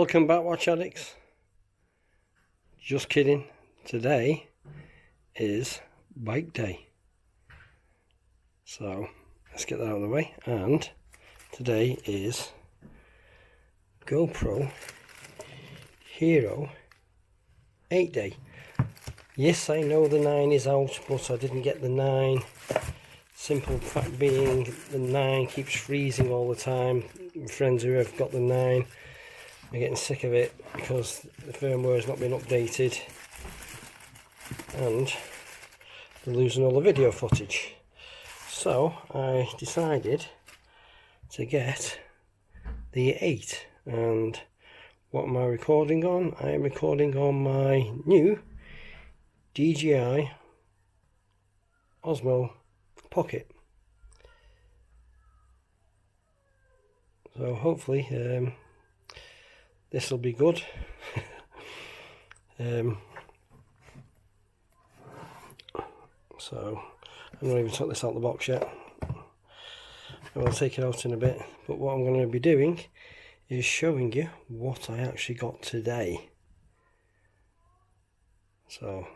Welcome back, Watch Addicts. Just kidding. Today is bike day. So let's get that out of the way. And today is GoPro Hero 8 day. Yes, I know the 9 is out, but I didn't get the 9. Simple fact being, the 9 keeps freezing all the time. My friends who have got the 9 are getting sick of it because the firmware has not been updated and they're losing all the video footage. So I decided to get the 8. And what am I recording on? I am recording on my new DJI Osmo Pocket. So hopefully this will be good. So I'm not even took this out of the box yet. I will take it out in a bit, but what I'm going to be doing is showing you what I actually got today. So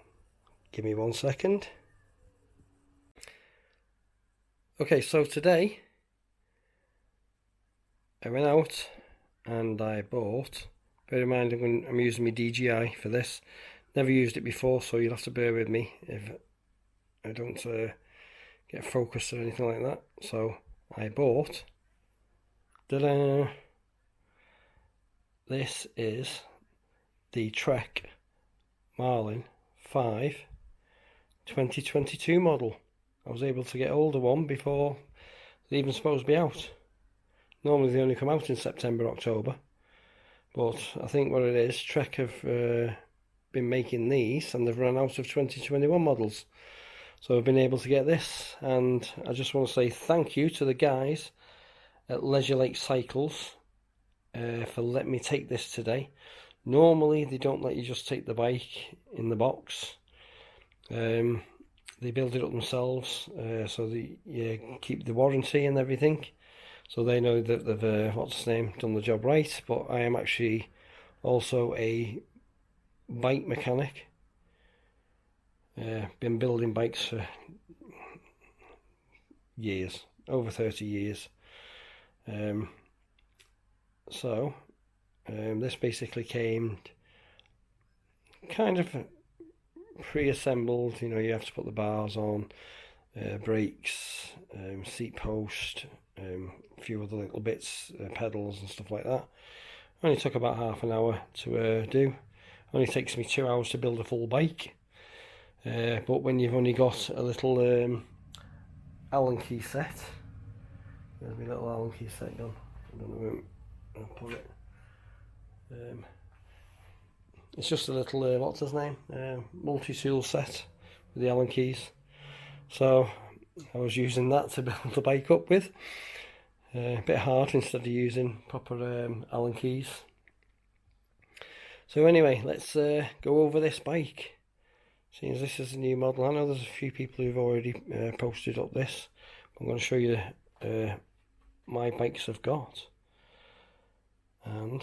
give me 1 second. Okay, so today I went out and I bought, bear in mind I'm using my DJI for this, never used it before, so you'll have to bear with me if I don't get focused or anything like that. So I bought, ta-da! This is the Trek Marlin 5 2022 model. I was able to get older one before they're even supposed to be out. Normally they only come out in September, October, but I think what it is, Trek have been making these and they've run out of 2021 models. So I've been able to get this, and I just want to say thank you to the guys at Leisure Lake Cycles for letting me take this today. Normally they don't let you just take the bike in the box. They build it up themselves, so they keep the warranty and everything. So they know that they've, what's his name, done the job right. But I am actually also a bike mechanic. Been building bikes for years, over 30 years. This basically came kind of pre-assembled. You know, you have to put the bars on, brakes, seat post, a few other little bits, pedals and stuff like that. Only took about half an hour to do. Only takes me 2 hours to build a full bike. But when you've only got a little Allen key set, there's my little Allen key set gone. I don't know where I'll put it. It's just a little, what's his name, multi-tool set with the Allen keys. So I was using that to build the bike up with. A bit hard instead of using proper Allen keys. So anyway, let's go over this bike. Seeing as this is a new model, I know there's a few people who've already posted up this. I'm going to show you my bikes I've got, and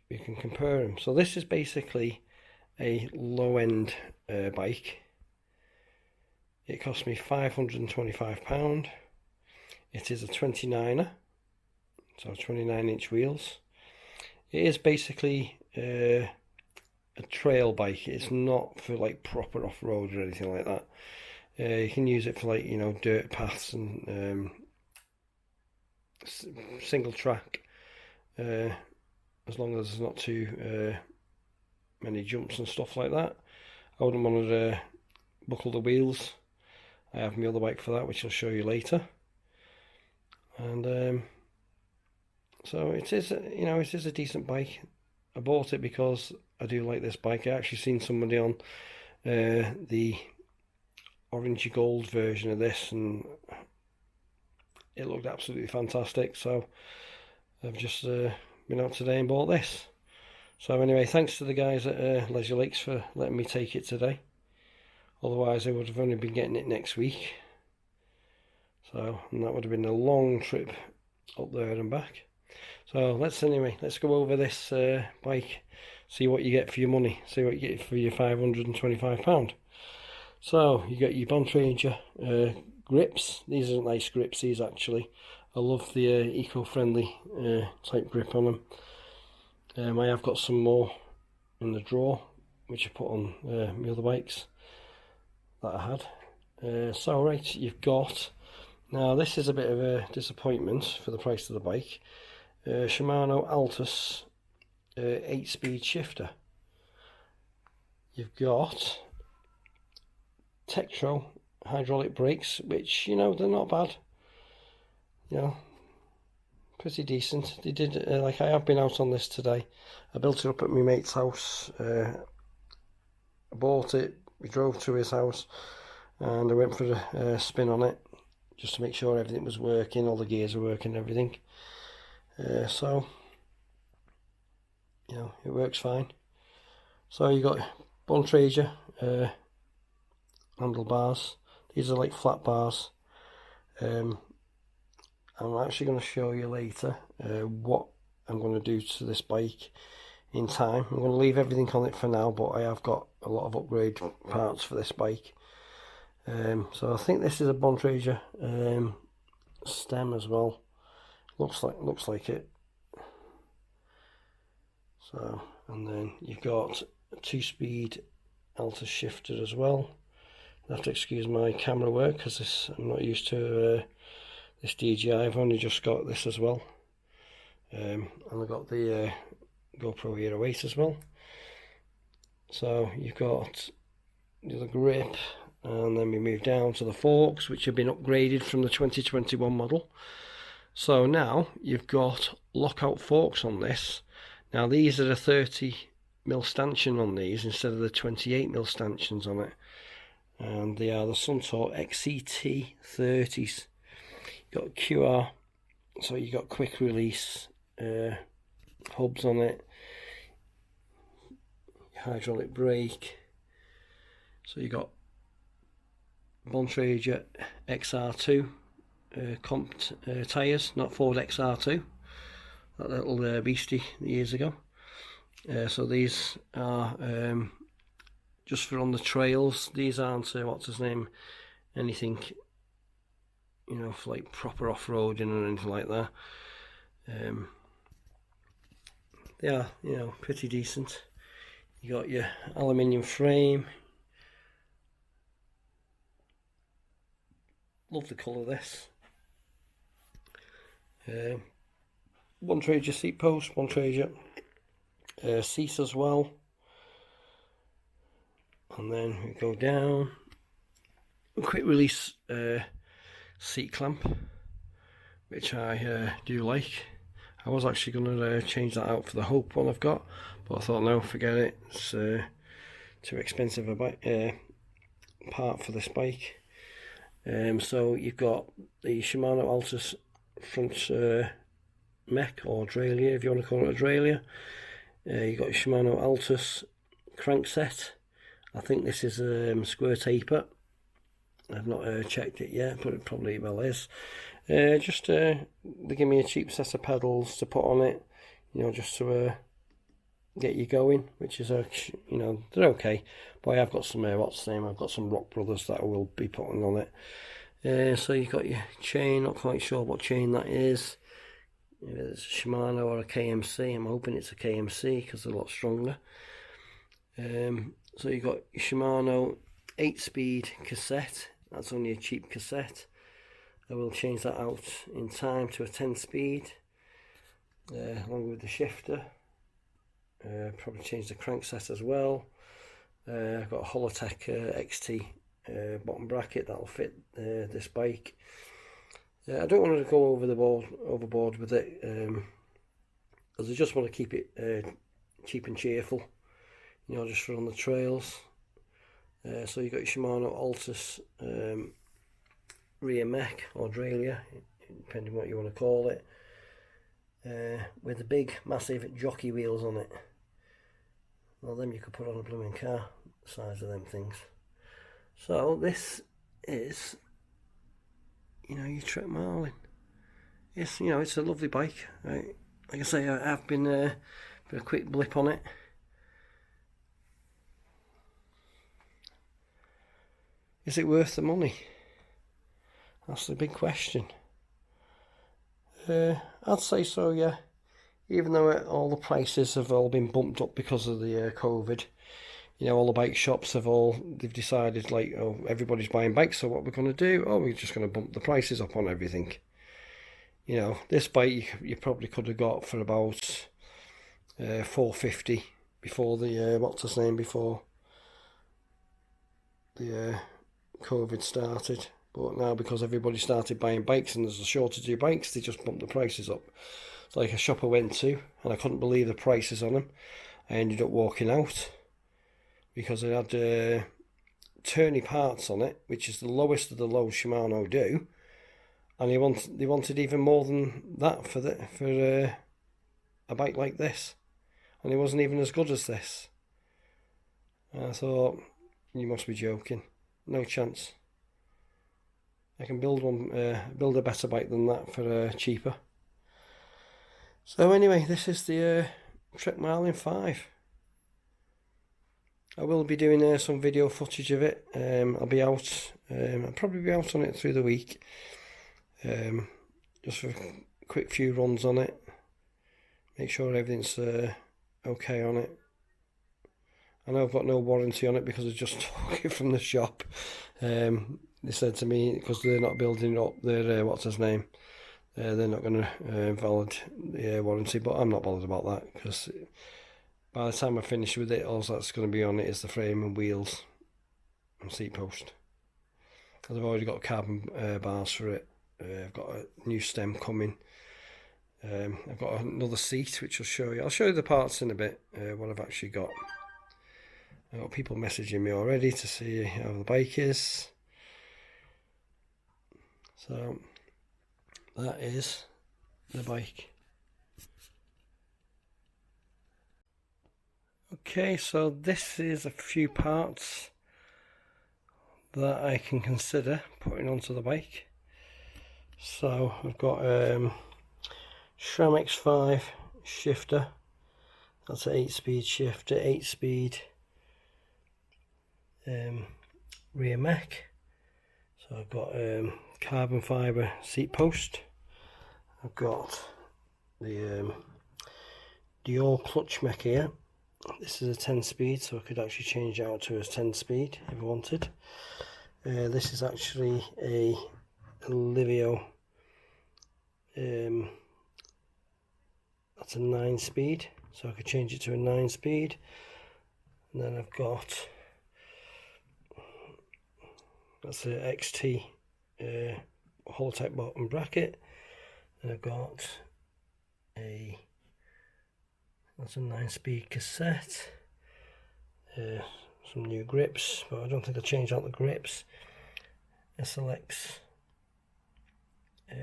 we can compare them. So this is basically a low-end bike. It cost me £525. It is a 29er, so 29-inch wheels. It is basically a trail bike. It's not for like proper off-road or anything like that. You can use it for, like, you know, dirt paths and single track, as long as there's not too many jumps and stuff like that. I wouldn't want to buckle the wheels. I have my other bike for that, which I'll show you later. And so it is, you know, it is a decent bike. I bought it because I do like this bike. I actually seen somebody on the orangey gold version of this, and it looked absolutely fantastic. So I've just been out today and bought this. So anyway, thanks to the guys at Leisure Lakes for letting me take it today. Otherwise I would have only been getting it next week. So, and that would have been a long trip up there and back. So let's go over this bike, see what you get for your money, see what you get for your £525. So you get your Mondraker grips. These are nice grips, these actually. I love the eco-friendly type grip on them. I have got some more in the drawer, which I put on my other bikes that I had. So right, you've got, now this is a bit of a disappointment for the price of the bike. Shimano Altus 8-speed shifter. You've got Tektro hydraulic brakes, which, you know, they're not bad, you know, pretty decent. They did like, I have been out on this today. I built it up at my mate's house. I bought it, we drove to his house, and I went for a spin on it just to make sure everything was working, all the gears were working, everything. So, you know, it works fine. So you got Mondraker handlebars. These are like flat bars. I'm actually going to show you later what I'm going to do to this bike in time. I'm going to leave everything on it for now, but I have got a lot of upgrade parts for this bike. So I think this is a Mondraker stem as well. Looks like it. So, and then you've got a 2-speed Altus shifter as well. I have to excuse my camera work because I'm not used to this DJI. I've only just got this as well, and I got the GoPro Hero 8 as well. So you've got the grip, and then we move down to the forks, which have been upgraded from the 2021 model. So now you've got lockout forks on this. Now these are a 30mm stanchion on these instead of the 28mm stanchions on it, and they are the Suntour XCT 30s. You've got QR, so you got quick release hubs on it, hydraulic brake. So you got Mondraker XR2 comped tyres, not Ford XR2, that little beastie years ago. So these are just for on the trails. These aren't what's his name, anything, you know, for like proper off-roading or anything like that. They are, you know, pretty decent. You got your aluminium frame. Love the colour of this. Mondraker seat post, Mondraker seat as well. And then we go down. A quick release seat clamp, which I do like. I was actually going to change that out for the Hope one I've got, but I thought no, forget it. It's too expensive a part for this bike. So you've got the Shimano Altus front mech, or derailleur if you want to call it a derailleur. You've got your Shimano Altus crankset. I think this is square taper. I've not checked it yet, but it probably well is. They give me a cheap set of pedals to put on it, you know, just to get you going, which is you know, they're okay. But I have got some what's the name? I've got some Rock Brothers that I will be putting on it. So you've got your chain. Not quite sure what chain that is. If it's a Shimano or a KMC. I'm hoping it's a KMC because they're a lot stronger. So you've got your Shimano 8-speed cassette. That's only a cheap cassette. I will change that out in time to a 10-speed, along with the shifter. Probably change the crankset as well. I've got a Holotech XT bottom bracket that'll fit this bike. I don't want to go overboard with it, because I just want to keep it cheap and cheerful, you know, just for on the trails. So you've got your Shimano Altus rear mech or derailleur, depending what you want to call it, with the big massive jockey wheels on it. Well, them you could put on a blooming car, the size of them things. So this is, you know, your Trek Marlin. It's, you know, it's a lovely bike. like I say, I've been a quick blip on it. Is it worth the money? That's the big question. I'd say so, yeah. Even though all the prices have all been bumped up because of the COVID. You know, all the bike shops they've decided, like, oh, everybody's buying bikes, so what we're going to do? Oh, we're just going to bump the prices up on everything. You know, this bike you probably could have got for about $450 before the before the COVID started. But now, because everybody started buying bikes and there's a shortage of bikes, they just bumped the prices up. It's like a shop I went to and I couldn't believe the prices on them. I ended up walking out because it had turny parts on it, which is the lowest of the low Shimano do, and they wanted even more than that for a bike like this, and it wasn't even as good as this. And I thought, you must be joking. No chance. I can build a better bike than that for cheaper. So anyway, this is the Trek Marlin 5. I will be doing some video footage of it. I'll be out. I'll probably be out on it through the week. Just for a quick few runs on it. Make sure everything's okay on it. I know I've got no warranty on it because I just took it from the shop. They said to me, because they're not building up their what's his name, they're not going to valid the warranty. But I'm not bothered about that, because by the time I finish with it, all that's going to be on it is the frame and wheels and seat post. Because I've already got carbon bars for it. I've got a new stem coming. I've got another seat which I'll show you. I'll show you the parts in a bit, what I've actually got. I've got people messaging me already to see how the bike is. So that is the bike. Okay, so this is a few parts that I can consider putting onto the bike. So I've got SRAM X5 shifter. That's an 8-speed shifter, 8-speed rear mech. So I've got carbon fibre seat post. I've got the dual clutch mech here. This is a 10-speed, so I could actually change it out to a 10-speed if I wanted. This is actually a Livio. That's a 9-speed, so I could change it to a 9-speed. And then I've got, that's a XT Holotype bottom bracket, and I've got that's a 9-speed cassette, some new grips, but I don't think I'll change out the grips, SLX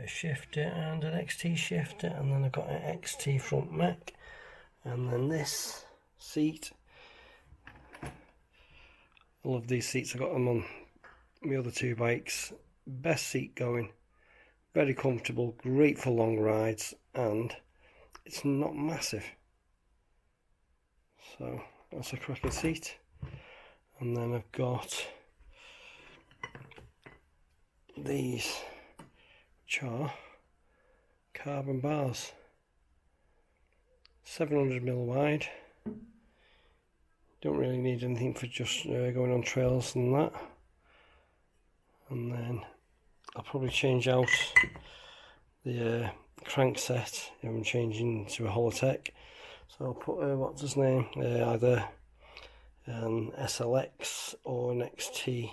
shifter and an XT shifter, and then I've got an XT front mech, and then this seat. I love these seats. I got them on my other two bikes. Best seat going, very comfortable, great for long rides, and it's not massive. So that's a cracking seat. And then I've got these, which are carbon bars, 700mm wide. Don't really need anything for just going on trails and that. And then I'll probably change out the crank set if I'm changing to a Holotech. So I'll put what's his name, either an SLX or an XT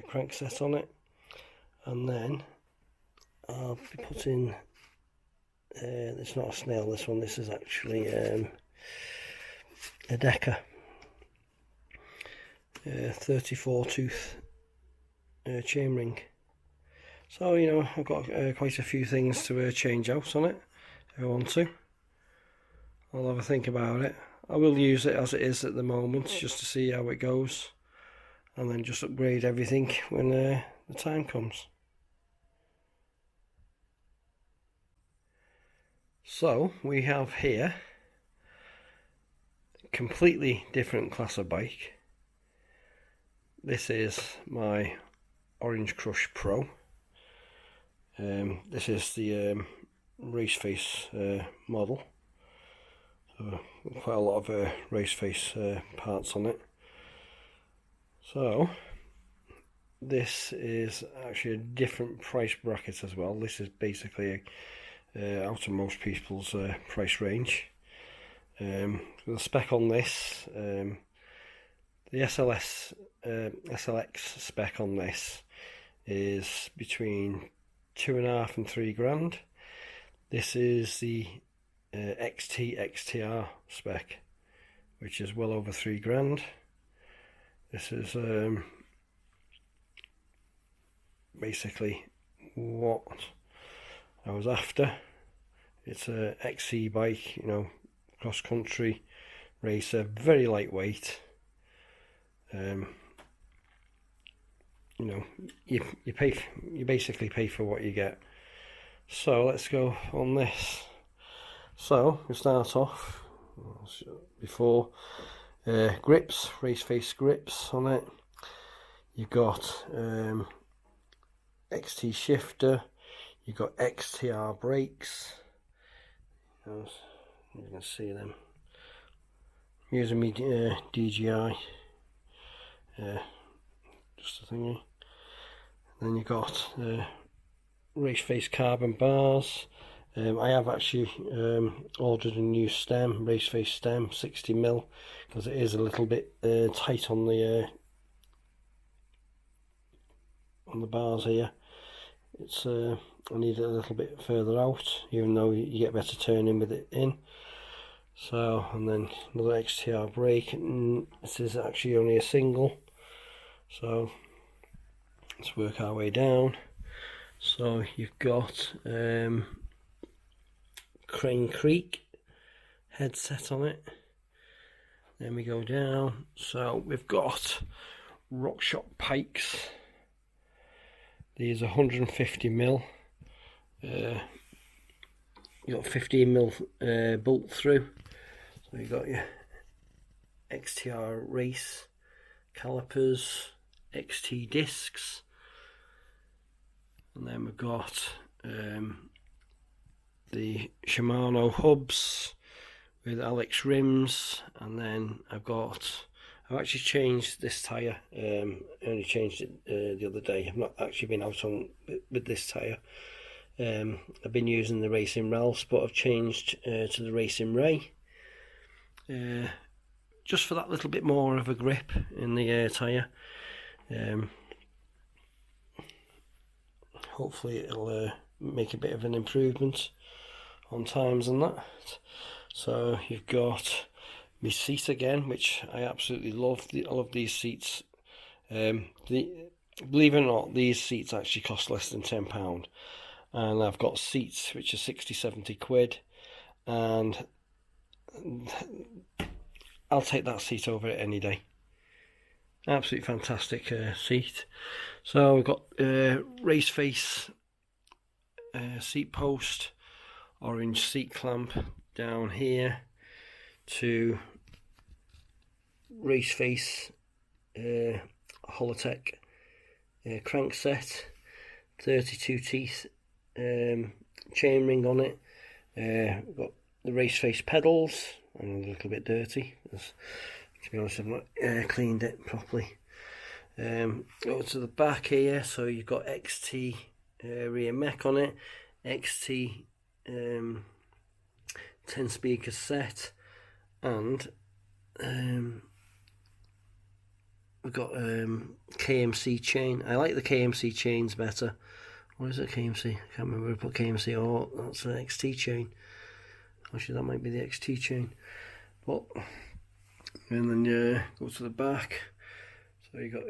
crank set on it, and then I'll be putting it's not a snail, this one, this is actually a Decker 34 tooth chainring. So, you know, I've got quite a few things to change out on it if I want to. I'll have a think about it. I will use it as it is at the moment, just to see how it goes, and then just upgrade everything when the time comes. So we have here a completely different class of bike. This is my Orange Crush Pro. This is the race face model. So quite a lot of race face parts on it. So this is actually a different price bracket as well. This is basically out of most people's price range. The spec on this, the SLX spec on this is between 2.5 and 3 grand. This is the XTR spec, which is well over 3 grand. This is basically what I was after. It's a XC bike, you know, cross country racer, very lightweight. You know, you basically pay for what you get. So let's go on this. So we start off before grips, race face grips on it. You've got XT shifter, you've got XTR brakes. You can see them. I'm using me DJI, just a thingy. Then you've got race face carbon bars. I have actually ordered a new stem, race face stem, 60mm, because it is a little bit tight on the bars here. It's I need it a little bit further out, even though you get better turning with it in. So, and then another XTR brake, and this is actually only a single. So let's work our way down. So you've got Crane Creek headset on it. Then we go down. So we've got RockShox pikes. These are 150mm. You got 15mm bolt through. So you got your XTR race calipers, XT discs, and then we've got the Shimano hubs with Alex rims, and then I've actually changed this tyre. I only changed it the other day. I've not actually been out on with this tyre. I've been using the Racing Ralphs, but I've changed to the Racing Ray, just for that little bit more of a grip in the tyre. Hopefully it'll make a bit of an improvement on times and that. So you've got my seat again, which I absolutely love. I love these seats. Believe it or not, these seats actually cost less than £10, and I've got seats which are 60-70 quid, and I'll take that seat over it any day. Absolutely fantastic seat. So we've got race face seat post, orange seat clamp down here to race face Holotech crankset, 32 teeth chain ring on it. We've got the race face pedals. I'm a little bit dirty, to be honest, I've not cleaned it properly. Go to the back here, so you've got XT rear mech on it, XT 10 speaker set, and we've got KMC chain. I like the KMC chains better. What is it, KMC? I can't remember. I put KMC. Oh, that's an XT chain. Actually, that might be the XT chain. But and then go to the back. So you got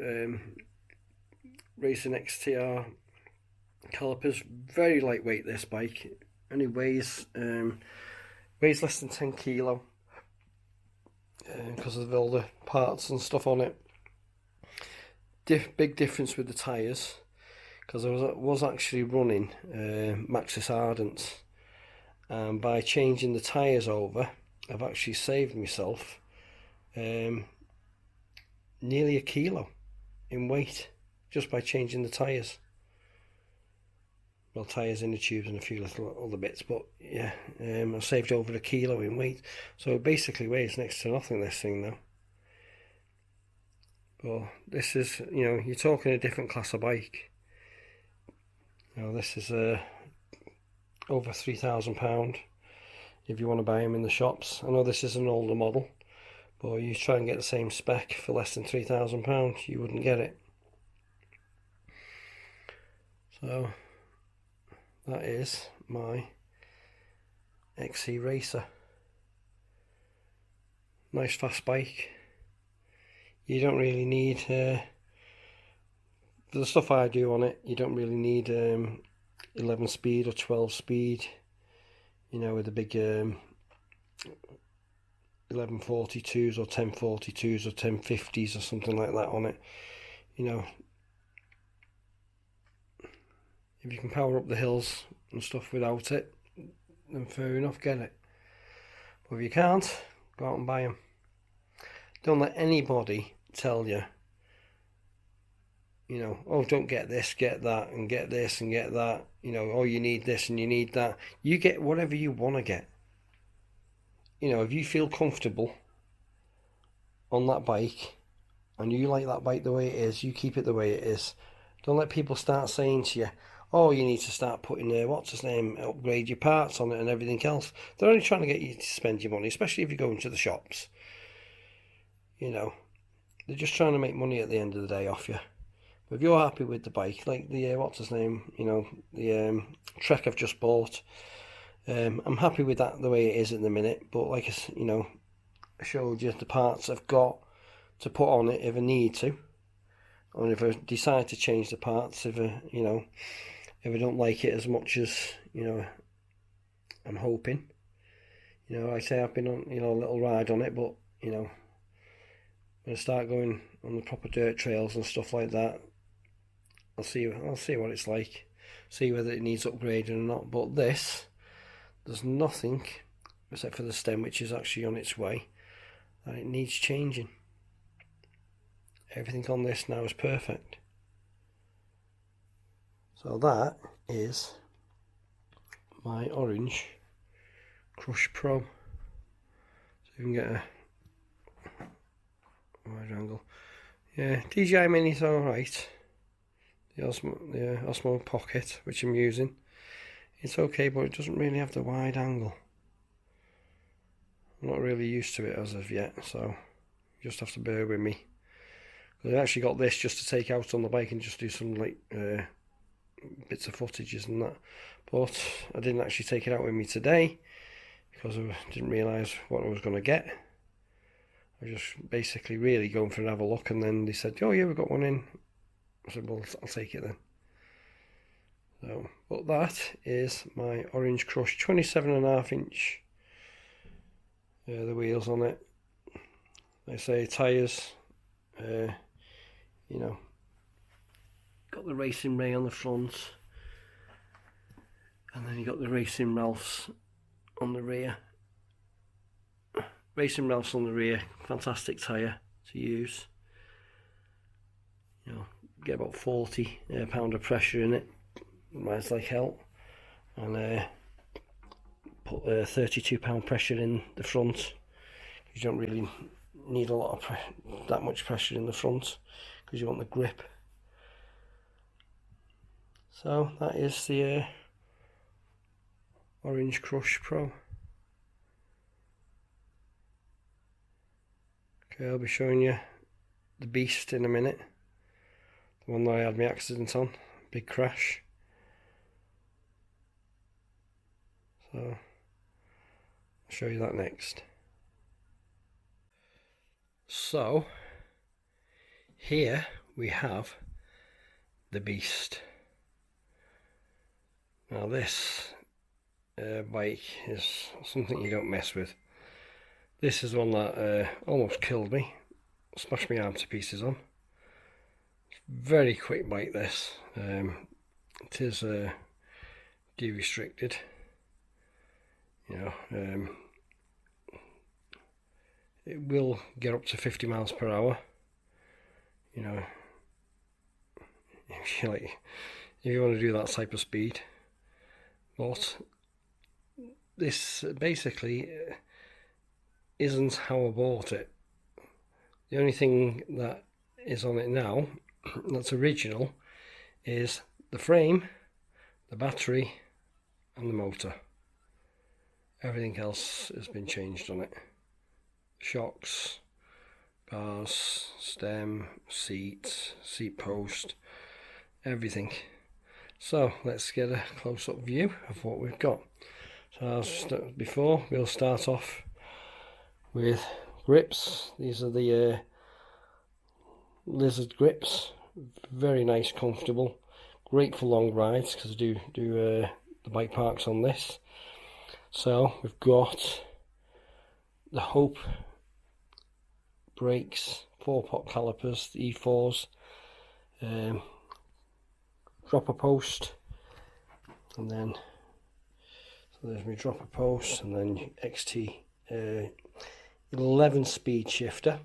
Racing XTR calipers. Very lightweight, this bike. Only weighs less than 10 kilo because of all the parts and stuff on it. Big difference with the tyres, because I was actually running Maxxis Ardents, and by changing the tyres over, I've actually saved myself nearly a kilo in weight just by changing the tyres. Well, tyres, inner tubes and a few little other bits, but yeah, I've saved over a kilo in weight. So it basically weighs next to nothing, this thing now. Well, this is, you know, you're talking a different class of bike. Now this is over £3,000 if you want to buy them in the shops. I know this is an older model, but you try and get the same spec for less than £3,000, you wouldn't get it. So that is my XC Racer. Nice fast bike. You don't really need, for the stuff I do on it, you don't really need 11 speed or 12 speed, you know, with the big 1142s or 1042s or 1050s or something like that on it. You know, if you can power up the hills and stuff without it, then fair enough, get it. But if you can't, go out and buy them. Don't let anybody tell you, you know, oh, don't get this, get that, and get this and get that. You know, oh, you need this and you need that. You get whatever you want to get. You know, if you feel comfortable on that bike and you like that bike the way it is, you keep it the way it is. Don't let people start saying to you, oh, you need to start putting, upgrade your parts on it and everything else. They're only trying to get you to spend your money, especially if you go into the shops. You know, they're just trying to make money at the end of the day off you. But if you're happy with the bike, like the, the Trek I've just bought, I'm happy with that the way it is at the minute. But like I showed you the parts I've got to put on it if I need to. And if I decide to change the parts, if I don't like it as much as, I'm hoping. You know, I say I've been on, a little ride on it, but, when I start going on the proper dirt trails and stuff like that, I'll see what it's like, see whether it needs upgrading or not. But this, there's nothing except for the stem, which is actually on its way, that it needs changing. Everything on this now is perfect. So that is my orange Crush Pro. So you can get a wide angle. Yeah, DJI Mini's alright. The Osmo Pocket, which I'm using, it's okay, but it doesn't really have the wide angle. I'm not really used to it as of yet, so you just have to bear with me. I actually got this just to take out on the bike and just do some bits of footages and that, but I didn't actually take it out with me today because I didn't realise what I was going to get. I was just basically really going for have a look, and then they said, oh yeah, we've got one in. I said, well, I'll take it then. So, but that is my Orange Crush 27.5 inch. The wheels on it, they say tyres, got the Racing Ray on the front, and then you got the Racing Ralphs on the rear. Racing Ralphs on the rear, fantastic tyre to use. Get about 40 pound of pressure in it, rides like hell, and put 32 pound pressure in the front. You don't really need a lot of that much pressure in the front because you want the grip. So that is the Orange Crush Pro. Okay, I'll be showing you the Beast in a minute. The one that I had my accident on, big crash. So I'll show you that next. So here we have the Beast. Now this bike is something you don't mess with. This is one that almost killed me, smashed my arm to pieces on. Very quick bike this. It is de-restricted. You know, it will get up to 50 miles per hour. You know, if you want to do that type of speed. But this basically isn't how I bought it. The only thing that is on it now that's original is the frame, the battery and the motor. Everything else has been changed on it. Shocks, bars, stem, seat post, everything. So let's get a close-up view of what we've got. So as before, we'll start off with grips. These are the Lizard grips. Very nice, comfortable, great for long rides because I do the bike parks on this. So we've got the Hope brakes, 4-pot calipers, the E4s, dropper post, and then so there's my dropper post, and then XT 11 speed shifter.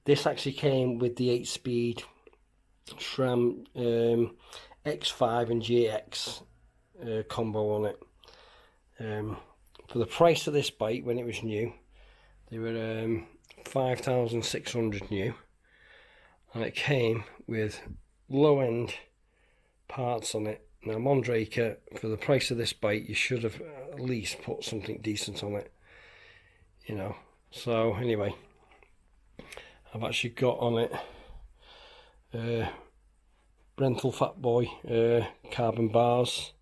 This actually came with the 8-speed SRAM X5 and GX combo on it. For the price of this bike when it was new, they were 5,600 new, and it came with low-end parts on it. Now Mondraker, for the price of this bike, you should have at least put something decent on it, you know. So anyway, I've actually got on it Rental Fat Boy carbon bars.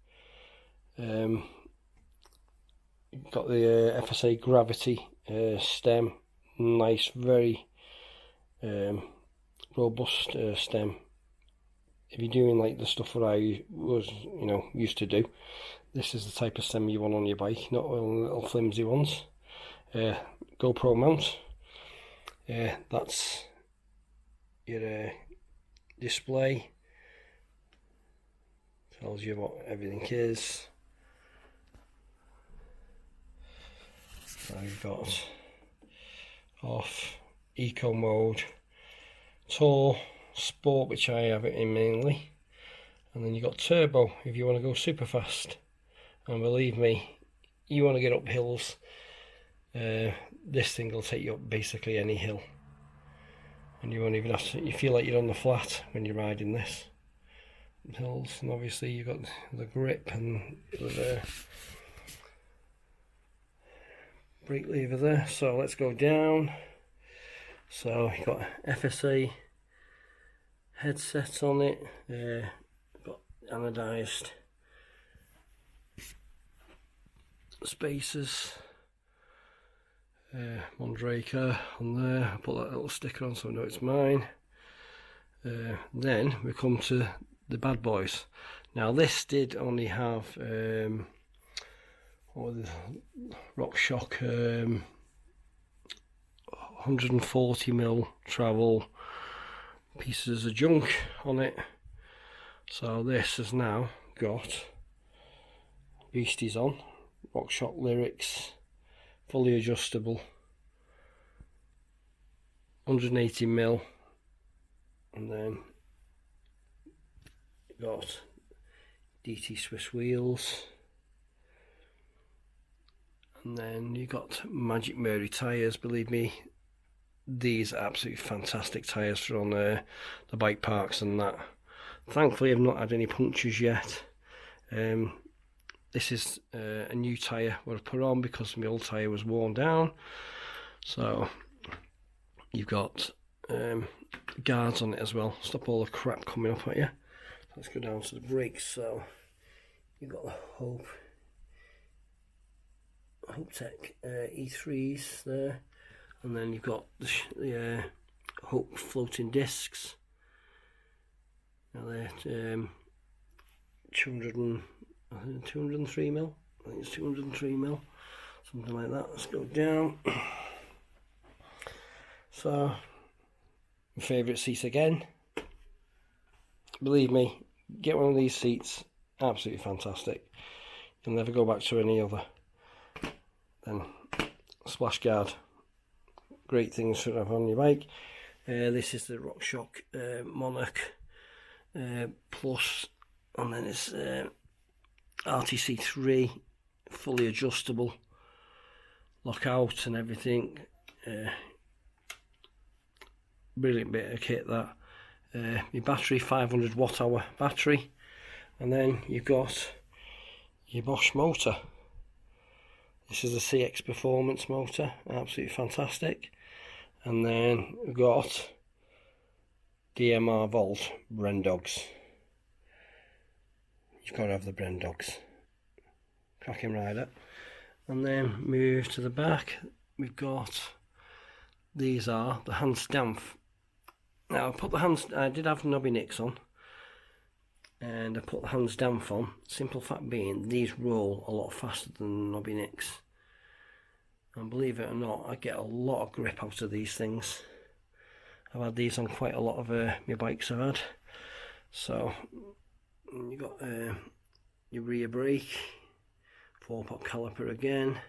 Got the FSA Gravity stem, nice, very robust stem. If you're doing like the stuff that I was, used to do, this is the type of stem you want on your bike, not one of the little flimsy ones. GoPro mount. That's your display. Tells you what everything is. So you've got off, eco mode, tour, sport, which I have it in mainly, and then you got turbo if you want to go super fast. And believe me, you want to get up hills, this thing will take you up basically any hill, and you won't even have to, you feel like you're on the flat when you're riding this hills. And obviously you've got the grip and the brake lever there. So let's go down. So you've got FSA headset on it, got anodized spacers, Mondraker on there. I put that little sticker on so I know it's mine. Then we come to the bad boys. Now this did only have what was the RockShox 140mm travel pieces of junk on it. So this has now got beasties on, RockShox lyrics, fully adjustable, 180mm, and then got DT Swiss wheels, and then you got Magic Mary tyres. Believe me, these are absolutely fantastic tyres for on the bike parks and that. Thankfully I've not had any punctures yet. This is a new tyre what I put on because my old tyre was worn down. So you've got guards on it as well, stop all the crap coming up at you. Let's go down to the brakes. So you've got the Hope Tech E3s there, and then you've got the Hope floating discs. Now they're 203mm. I think it's 203mm, something like that. Let's go down. So my favourite seats again. Believe me, get one of these seats, absolutely fantastic. You'll never go back to any other. then splash guard, great things to have on your bike. This is the RockShox Monarch Plus, and then it's RTC3, fully adjustable, lockout and everything. Brilliant bit of kit that. Your battery, 500 watt hour battery, and then you've got your Bosch motor. This is a CX Performance motor, absolutely fantastic. And then we've got DMR Volt Bren Dogs. You've got to have the Bren Dogs. Cracking rider. And then move to the back, we've got, these are the Hans Dampf. Now I did have knobby nicks on, and I put the Hans Dampf on. Simple fact being, these roll a lot faster than the knobby nicks. And believe it or not, I get a lot of grip out of these things. I've had these on quite a lot of my bikes I've had. So you got your rear brake, 4-pot caliper again,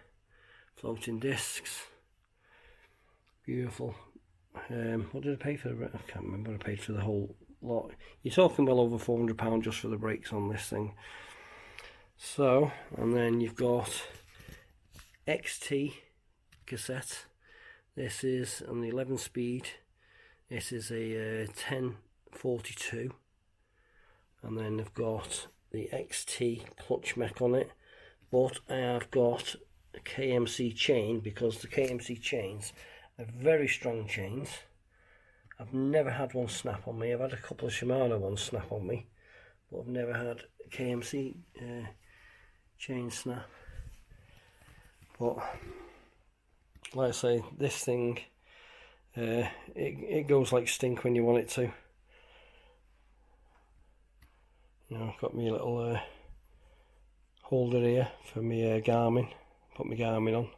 floating discs, beautiful. What did I pay for the? I can't remember. I paid for the whole lot. You're talking well over £400 just for the brakes on this thing. So, and then you've got XT cassette. This is on the 11 speed. This is a 1042, and then I've got the XT clutch mech on it. But I have got a KMC chain, because the KMC chains are very strong chains. I've never had one snap on me. I've had a couple of Shimano ones snap on me, but I've never had a KMC chain snap. But like I say, this thing, it goes like stink when you want it to. You know, I've got my little holder here for my Garmin. Put my Garmin on.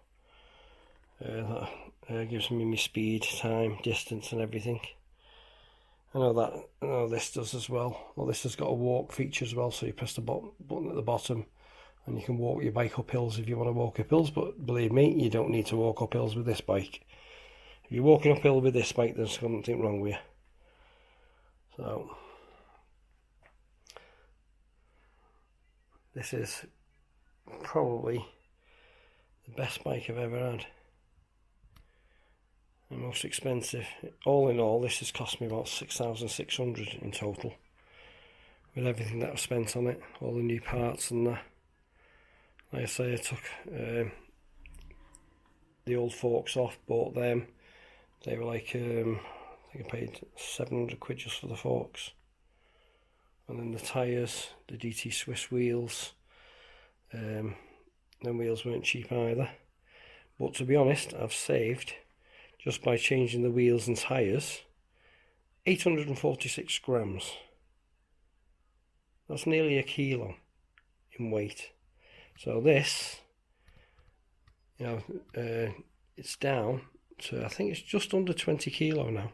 That gives me my speed, time, distance and everything. I know this does as well. Well, this has got a walk feature as well, so you press the button at the bottom and you can walk your bike up hills if you want to walk up hills, but believe me, you don't need to walk up hills with this bike. If you're walking uphill with this bike, there's something wrong with you. So this is probably the best bike I've ever had. The most expensive. All in all, this has cost me about 6,600 in total, with everything that I've spent on it, all the new parts and that. Like I say, I took the old forks off, bought them. They were like, I think I paid 700 quid just for the forks. And then the tyres, the DT Swiss wheels. Them wheels weren't cheap either. But to be honest, I've saved, just by changing the wheels and tyres, 846 grams. That's nearly a kilo in weight. So this, you know, it's down to, I think it's just under 20 kilo now.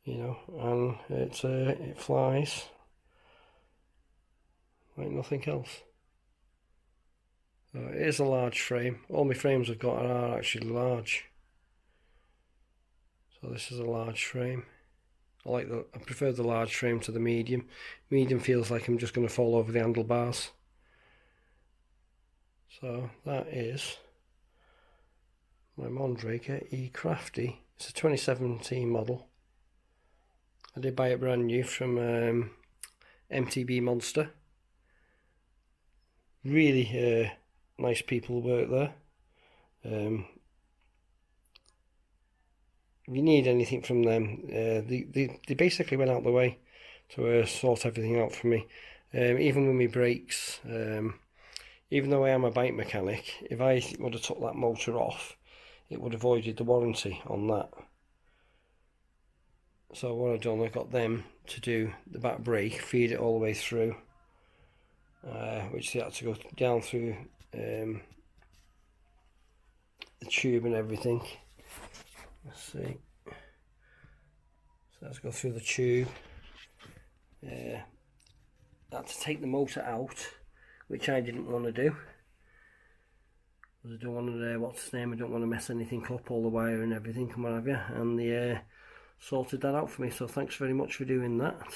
You know, and it flies like nothing else. It is a large frame. All my frames I've got are actually large. So this is a large frame. I prefer the large frame to the medium. Medium feels like I'm just going to fall over the handlebars. So that is my Mondraker eCrafty. It's a 2017 model. I did buy it brand new from MTB Monster. Really nice people work there. If you need anything from them, they basically went out of the way to sort everything out for me. Even with my brakes, even though I am a bike mechanic, if I would have took that motor off, it would have voided the warranty on that. So what I've done, I got them to do the back brake, feed it all the way through, which they had to go down through the tube and everything. Let's see. So let's go through the tube. Had to take the motor out, which I didn't want to do. I don't want to, what's his name, I don't want to mess anything up, all the wire and everything and what have you, and they sorted that out for me, so thanks very much for doing that.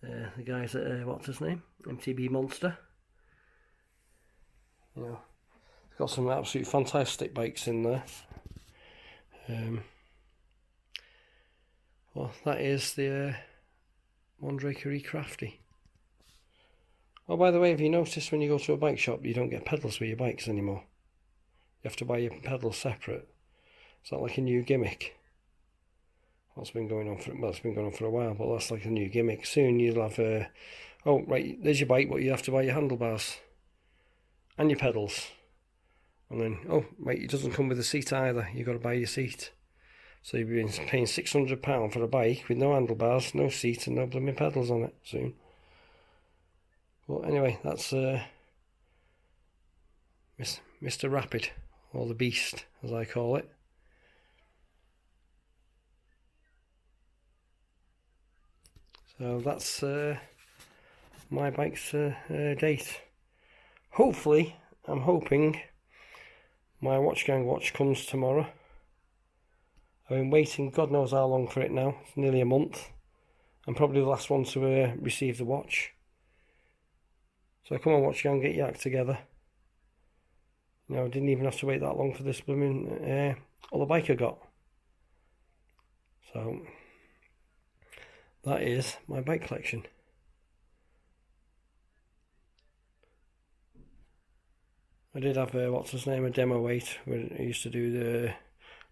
The guys at, what's his name, MTB Monster. You know, they've got some absolutely fantastic bikes in there. Well, that is the Mondraker eCrafty. Oh, by the way, have you noticed when you go to a bike shop, you don't get pedals for your bikes anymore? You have to buy your pedals separate. Is that like a new gimmick? That's been going on for, well, it's been going on for a while, but that's like a new gimmick. Soon you'll have oh right, there's your bike, but you have to buy your handlebars and your pedals, and then oh right, it doesn't come with a seat either. You've got to buy your seat. So you'll be paying £600 for a bike with no handlebars, no seat, and no blooming pedals on it soon. Well, anyway, that's Mr. Rapid, or the Beast, as I call it. So that's my bike's date. Hopefully, I'm hoping my Watch Gang watch comes tomorrow. I've been waiting God knows how long for it now. It's nearly a month. I'm probably the last one to receive the watch. So come on, Watch Gang, get your act together. You know, I didn't even have to wait that long for this blooming other bike I got. So that is my bike collection. I did have what's his name, a demo weight where I used to do the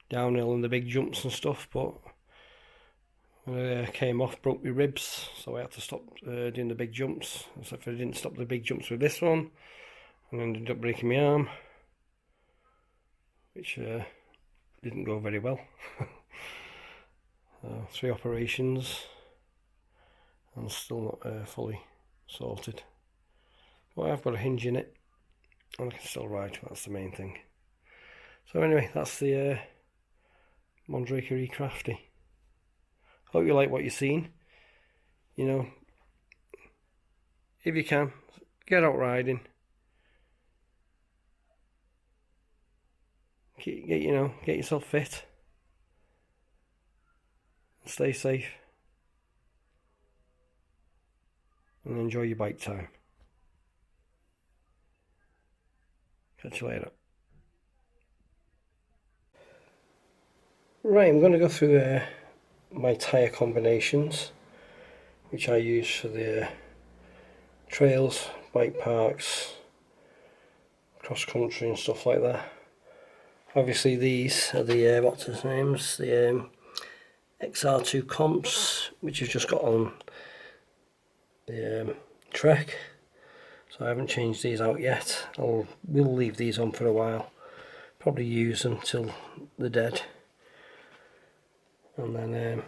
downhill and the big jumps and stuff, but when I came off, broke my ribs, so I had to stop doing the big jumps. So if I didn't stop the big jumps with this one, I ended up breaking my arm, which didn't go very well. 3 operations and still not fully sorted. But I've got a hinge in it and I can still ride, that's the main thing. So anyway, that's the Mondraker eCrafty. Hope you like what you've seen. You know, if you can, get out riding. Get yourself fit. Stay safe. And enjoy your bike time. Catch you later. Right, I'm going to go through my tyre combinations, which I use for the trails, bike parks, cross country and stuff like that. Obviously these are the what's his names, the XR2 comps, which I've just got on the Trek, so I haven't changed these out yet. We'll leave these on for a while, probably use them till they're dead, and then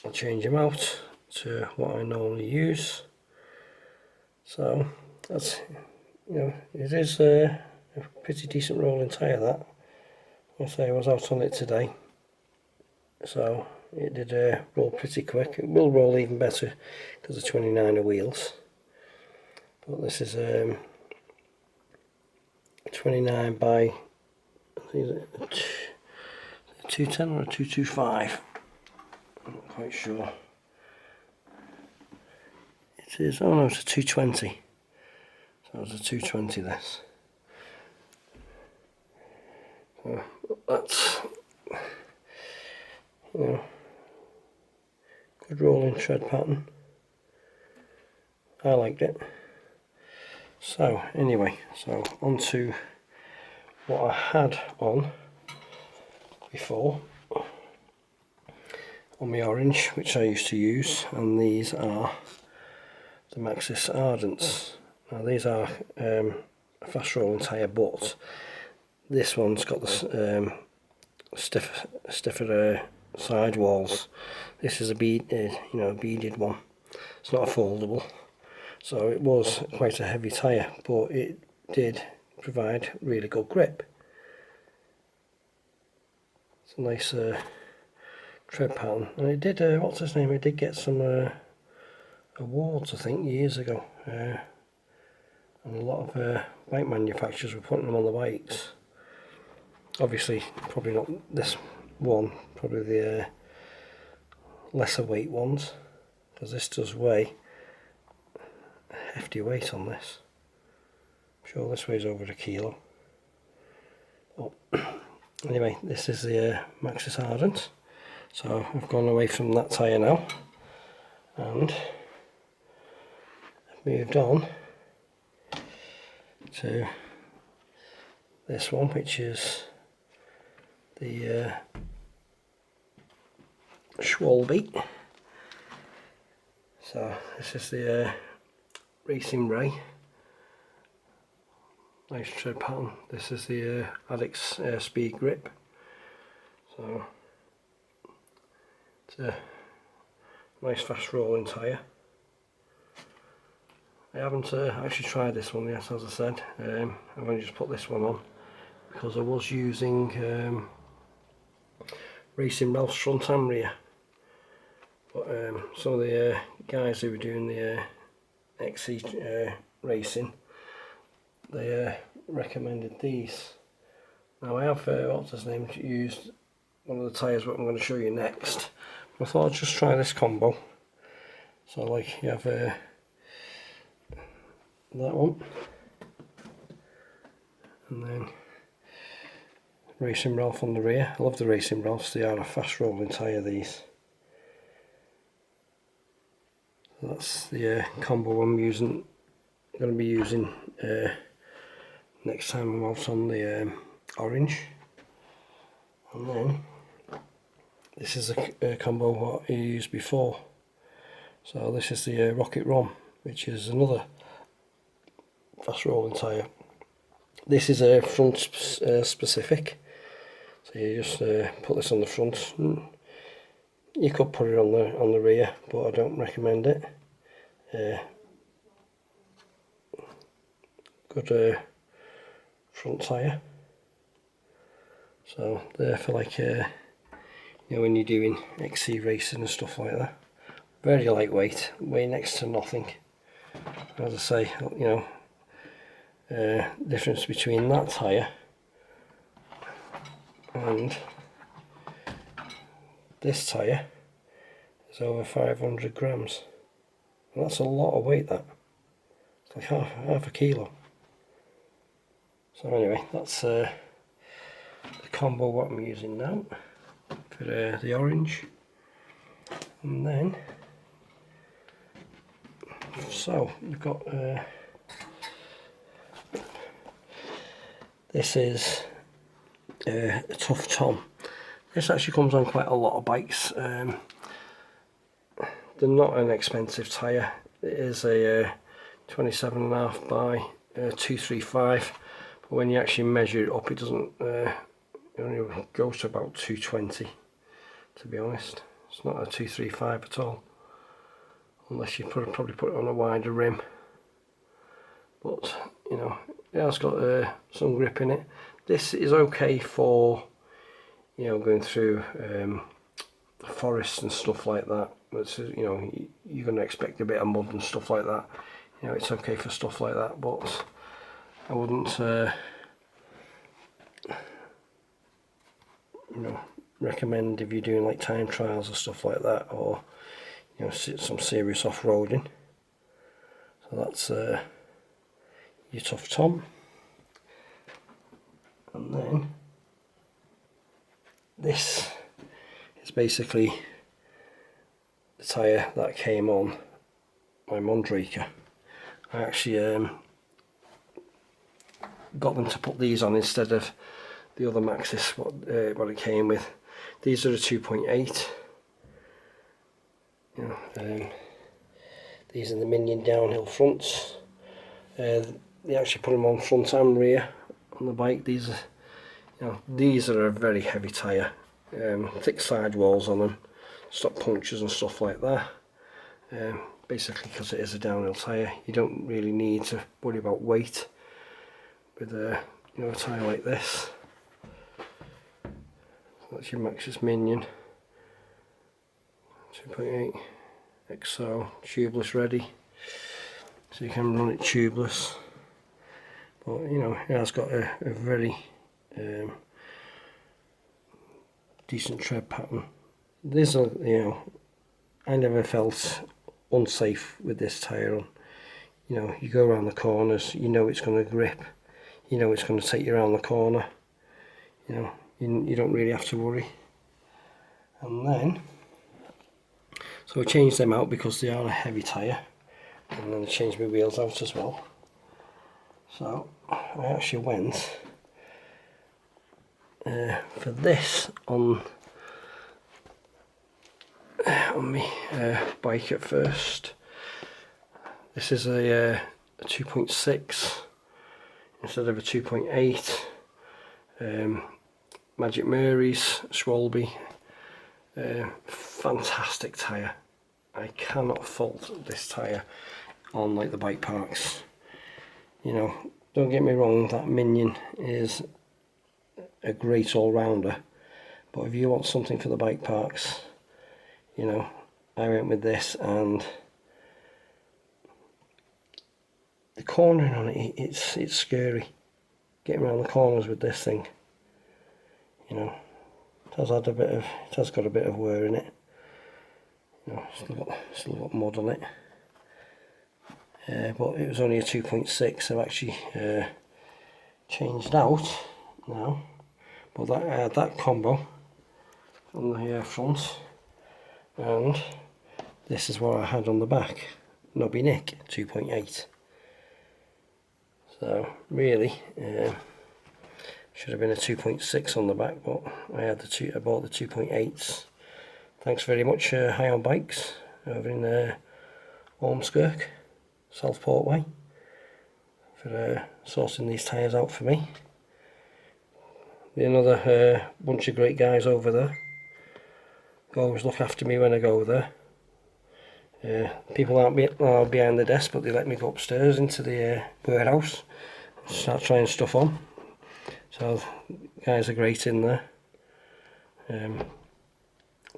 I'll change them out to what I normally use. So that's, you know, it is a pretty decent rolling tyre, that. I say I was out on it today, so it did roll pretty quick. It will roll even better because of 29er wheels, but this is 29 by, I think it's a 210 or a 225, I'm not quite sure. It is, oh no, it's a 220, so it's a 220 this. So that's, you know, good rolling tread pattern. I liked it. So anyway, so on to what I had on before, on my orange, which I used to use, and these are the Maxxis Ardents. Now these are a fast rolling tyre, but this one's got the stiffer side walls. This is a beaded one. It's not a foldable, so it was quite a heavy tyre, but it did provide really good grip. It's a nice tread pattern, and it did what's his name? It did get some awards, I think, years ago. and a lot of bike manufacturers were putting them on the bikes. Obviously probably not this one, probably the lesser weight ones, because this does weigh a hefty weight on this. I'm sure this weighs over a kilo. Oh. Anyway, this is the Maxxis Ardent. So I've gone away from that tyre now and moved on to this one, which is the Schwalbe. So this is the Racing Ray. Nice tread pattern. This is the Addicts Speed Grip. So it's a nice fast rolling tyre. I haven't actually tried this one yet, as I said. I've only just put this one on because I was using Racing Ralph's front and rear. But some of the guys who were doing the XC racing, they recommended these. Now I have, what's his name, used one of the tyres what I'm going to show you next. I thought I'd just try this combo. So like you have that one, and then Racing Ralph on the rear. I love the Racing Ralphs, they are a fast rolling tyre, these. So that's the combo I'm going to be using next time I'm out on the orange. And then this is a combo what I used before. So this is the Rocket Rom, which is another fast rolling tyre. This is a front specific, so you just put this on the front. You could put it on the rear, but I don't recommend it. Good front tyre. So they're for like you know, when you're doing XC racing and stuff like that. Very lightweight, weigh next to nothing. As I say, you know, difference between that tyre and this tyre is over 500 grams. And that's a lot of weight, that. It's like half a kilo. So anyway, that's the combo what I'm using now for the orange. And then, so we've got this is a Tough Tom. This actually comes on quite a lot of bikes. They're not an expensive tyre. It is a 27.5 by 235, but when you actually measure it up, it doesn't. It only goes to about 220. To be honest, it's not a 235 at all, unless you probably put it on a wider rim. But you know, it has got some grip in it. This is okay for, you know, going through forests and stuff like that. But you know, you're going to expect a bit of mud and stuff like that. You know, it's okay for stuff like that, but I wouldn't, you know, recommend if you're doing like time trials or stuff like that, or you know, some serious off-roading. So that's your Tough Tom. And then this is basically the tyre that came on my Mondraker. I actually got them to put these on instead of the other Maxxis what it came with. These are a 2.8. You know, these are the Minion downhill fronts. They actually put them on front and rear on the bike. These are, you know, these are a very heavy tyre. Thick sidewalls on them, stop punctures and stuff like that. Basically, because it is a downhill tyre, you don't really need to worry about weight with a, you know, a tyre like this. So that's your Maxxis Minion 2.8 XO, tubeless ready, so you can run it tubeless. but you know, it has got a very decent tread pattern. This, you know, I never felt unsafe with this tyre on. You know, you go around the corners, you know it's going to grip, you know it's going to take you around the corner, you know, you don't really have to worry. And then, so I changed them out because they are a heavy tyre, and then I changed my wheels out as well. So I actually went for this on my bike at first. This is a 2.6 instead of a 2.8. Magic Mary's Schwalbe. Fantastic tyre. I cannot fault this tyre on like the bike parks. You know, don't get me wrong, that Minion is a great all-rounder, but if you want something for the bike parks, you know, I went with this, and the cornering on it, it's scary getting around the corners with this thing. You know, it has got a bit of wear in it. You know, still got mud on it. But it was only a 2.6. I've actually changed out now. But I had that combo on the front, and this is what I had on the back. Knobby Nick 2.8. So really, should have been a 2.6 on the back, but I bought the 2.8s. Thanks very much, High on Bikes over in Ormskirk, Southport way, for sorting these tyres out for me. Another bunch of great guys over there. They always look after me when I go there. People aren't behind the desk, but they let me go upstairs into the warehouse and start trying stuff on. So guys are great in there.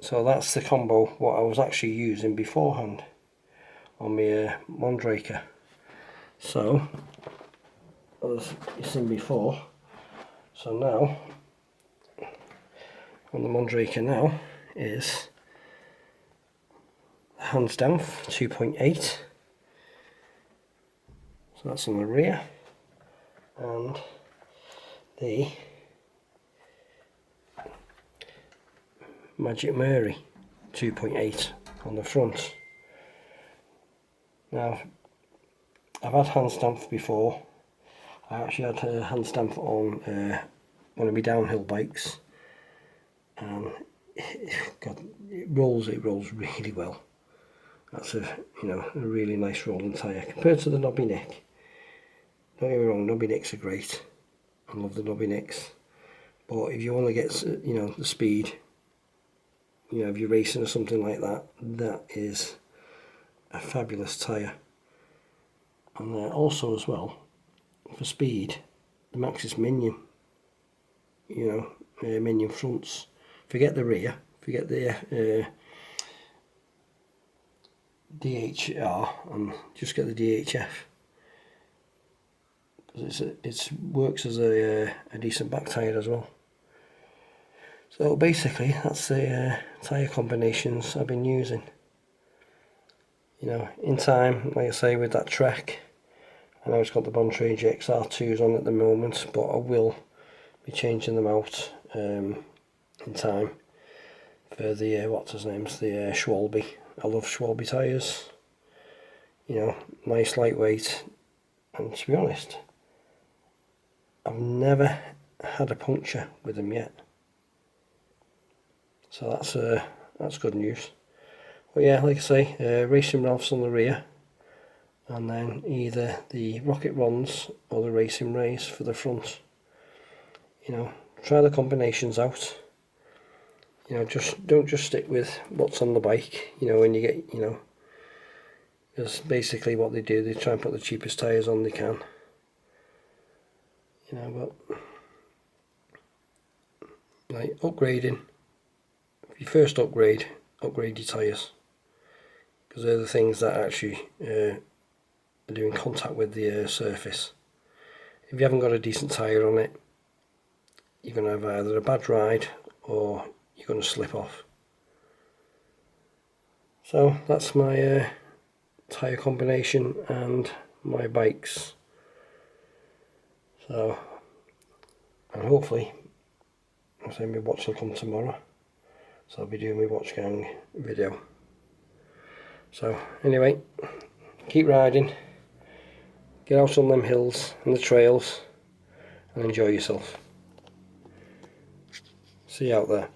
So that's the combo what I was actually using beforehand on my Mondraker. So as you've seen before, so now on the Mondraker now is Hansdampf 2.8, so that's on the rear, and the Magic Mary 2.8 on the front. Now, I've had Hansdampf before. I actually had Hansdampf on one of my downhill bikes, and it rolls really well. That's a really nice rolling tyre compared to the Knobby Nick. Don't get me wrong, Knobby Nicks are great. I love the Knobby Nicks, but if you want to get the speed, if you're racing or something like that, that is a fabulous tyre. And also as well, for speed, the Maxxis Minion, Minion fronts. Forget the rear, forget the DHR, and just get the DHF, because it works as a decent back tyre as well. So basically that's the tyre combinations I've been using. In time, like I say, with that Trek, I know it's got the Mondraker XR2s on at the moment, but I will be changing them out in time for the the Schwalbe. I love Schwalbe tyres. Nice, lightweight, and to be honest, I've never had a puncture with them yet. So that's good news. But yeah, like I say, Racing Ralphs on the rear, and then either the Rocket Rons or the Racing Rays for the front. Try the combinations out. Don't just stick with what's on the bike. When you get, because basically what they do, they try and put the cheapest tyres on they can. But like upgrading, if you first upgrade your tyres, because they're the things that actually are doing contact with the surface. if you haven't got a decent tyre on it, you're going to have either a bad ride or you're going to slip off. So that's my tyre combination and my bikes. So, and hopefully, I'll say my watch will come tomorrow, so I'll be doing my watch gang video. So anyway, keep riding, get out on them hills and the trails and enjoy yourself. See you out there.